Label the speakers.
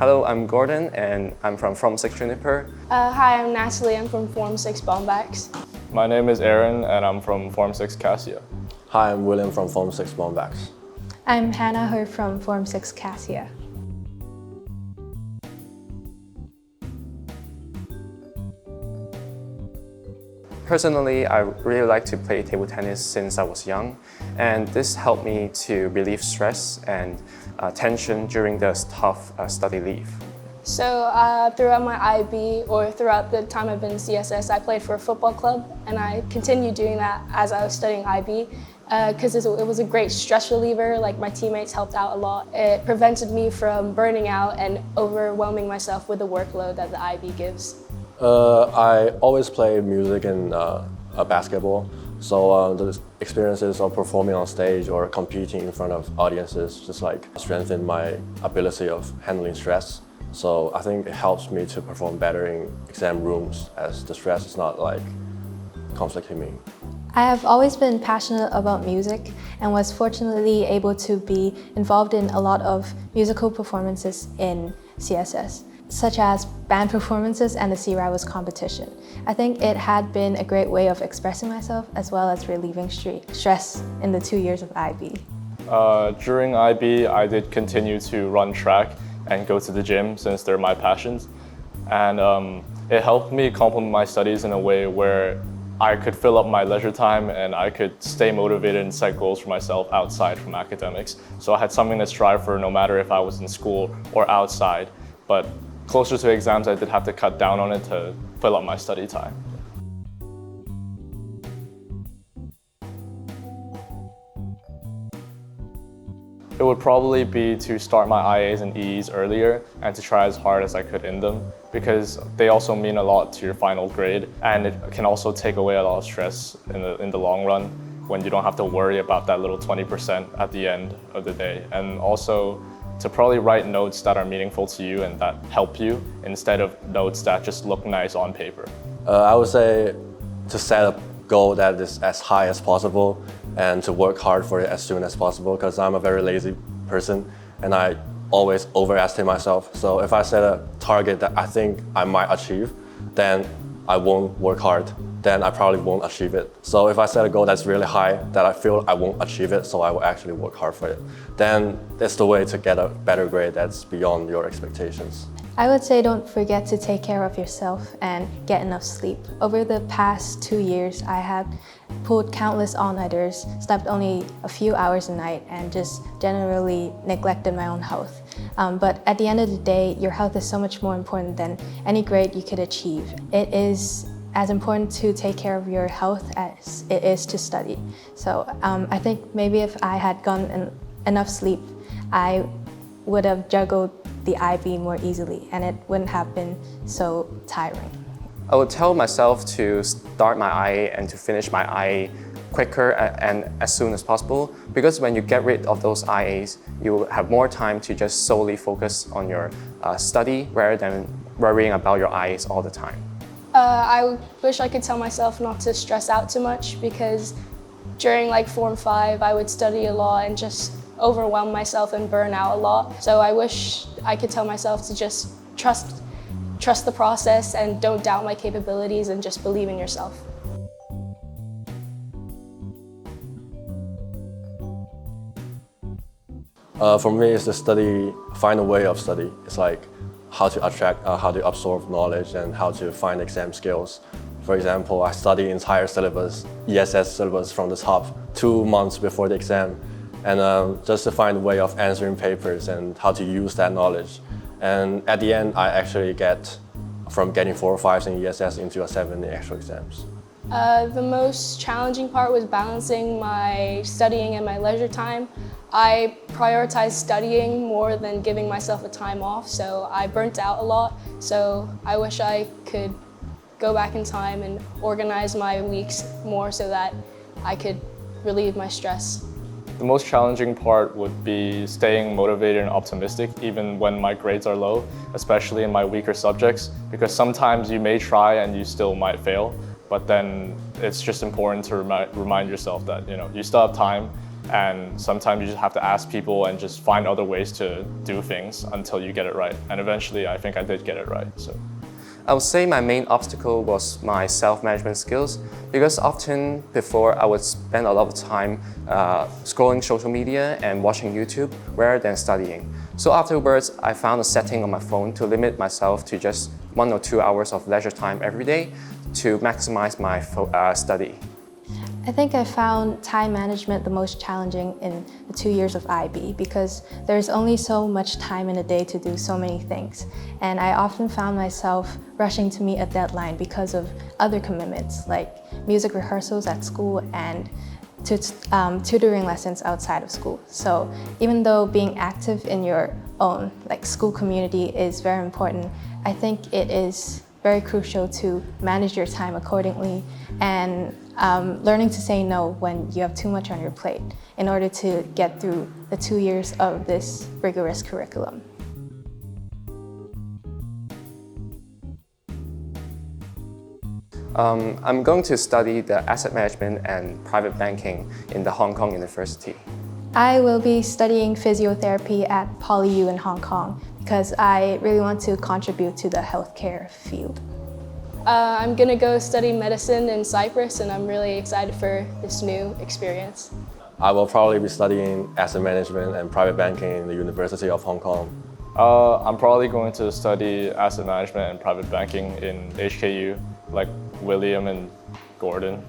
Speaker 1: Hello, I'm Gordon and I'm from Form 6 Juniper.
Speaker 2: Hi, I'm Natalie. I'm from Form 6 Bombax.
Speaker 3: My name is Aaron and I'm from Form 6 Cassia.
Speaker 4: Hi, I'm William from Form 6 Bombax.
Speaker 5: I'm Hannah Hui from Form 6 Cassia.
Speaker 1: Personally, I really like to play table tennis since I was young, and this helped me to relieve stress and tension during the tough study leave.
Speaker 2: So throughout my IB, or throughout the time I've been in CSS, I played for a football club, and I continued doing that as I was studying IB because it was a great stress reliever. Like, my teammates helped out a lot. It prevented me from burning out and overwhelming myself with the workload that the IB gives.
Speaker 4: I always play music and basketball, so the experiences of performing on stage or competing in front of audiences just like strengthen my ability of handling stress. So I think it helps me to perform better in exam rooms as the stress is not like conflicting me.
Speaker 5: I have always been passionate about music and was fortunately able to be involved in a lot of musical performances in CSS, such as band performances and the Sea Rivals competition. I think it had been a great way of expressing myself as well as relieving stress in the 2 years of IB.
Speaker 3: During IB, I did continue to run track and go to the gym since they're my passions. And it helped me complement my studies in a way where I could fill up my leisure time and I could stay motivated and set goals for myself outside from academics. So I had something to strive for no matter if I was in school or outside. But closer to exams, I did have to cut down on it to fill up my study time. It would probably be to start my IAs and EEs earlier and to try as hard as I could in them, because they also mean a lot to your final grade, and it can also take away a lot of stress in the long run when you don't have to worry about that little 20% at the end of the day. And also to probably write notes that are meaningful to you and that help you instead of notes that just look nice on paper.
Speaker 4: I would say to set a goal that is as high as possible and to work hard for it as soon as possible, because I'm a very lazy person and I always overestimate myself. So if I set a target that I think I might achieve, then I won't work hard. Then I probably won't achieve it. So if I set a goal that's really high that I feel I won't achieve it, so I will actually work hard for it, then that's the way to get a better grade that's beyond your expectations.
Speaker 5: I would say don't forget to take care of yourself and get enough sleep. Over the past 2 years, I have pulled countless all-nighters, slept only a few hours a night, and just generally neglected my own health. But at the end of the day, your health is so much more important than any grade you could achieve. It is as important to take care of your health as it is to study. So I think maybe if I had gotten enough sleep, I would have juggled the IB more easily and it wouldn't have been so tiring.
Speaker 1: I would tell myself to start my IA and to finish my IA quicker and as soon as possible, because when you get rid of those IAs, you will have more time to just solely focus on your study rather than worrying about your IAs all the time.
Speaker 2: I wish I could tell myself not to stress out too much, because during like Form 5, I would study a lot and just overwhelm myself and burn out a lot. So I wish I could tell myself to just trust the process and don't doubt my capabilities and just believe in yourself.
Speaker 4: For me, it's find a way of study. It's like how to absorb knowledge and how to find exam skills. For example, I study entire syllabus, ESS syllabus from the top 2 months before the exam, and just to find a way of answering papers and how to use that knowledge. And at the end, I actually get from getting 4 or 5s in ESS into a 7 in the actual exams.
Speaker 2: The most challenging part was balancing my studying and my leisure time. I prioritized studying more than giving myself a time off, so I burnt out a lot. So I wish I could go back in time and organize my weeks more so that I could relieve my stress.
Speaker 3: The most challenging part would be staying motivated and optimistic even when my grades are low, especially in my weaker subjects, because sometimes you may try and you still might fail, but then it's just important to remind yourself that you still have time And sometimes you just have to ask people and just find other ways to do things until you get it right. And eventually, I think I did get it right. So.
Speaker 1: I would say my main obstacle was my self-management skills, because often before I would spend a lot of time scrolling social media and watching YouTube rather than studying. So afterwards, I found a setting on my phone to limit myself to just 1 or 2 hours of leisure time every day to maximize my study.
Speaker 5: I think I found time management the most challenging in the 2 years of IB because there's only so much time in a day to do so many things. And I often found myself rushing to meet a deadline because of other commitments like music rehearsals at school and tutoring lessons outside of school. So even though being active in your own school community is very important, I think it is very crucial to manage your time accordingly and learning to say no when you have too much on your plate in order to get through the 2 years of this rigorous curriculum.
Speaker 1: I'm going to study the asset management and private banking in the Hong Kong University.
Speaker 5: I will be studying physiotherapy at PolyU in Hong Kong because I really want to contribute to the healthcare field.
Speaker 2: I'm gonna go study medicine in Cyprus, and I'm really excited for this new experience.
Speaker 4: I will probably be studying asset management and private banking in the University of Hong Kong.
Speaker 3: I'm probably going to study asset management and private banking in HKU, like William and Gordon.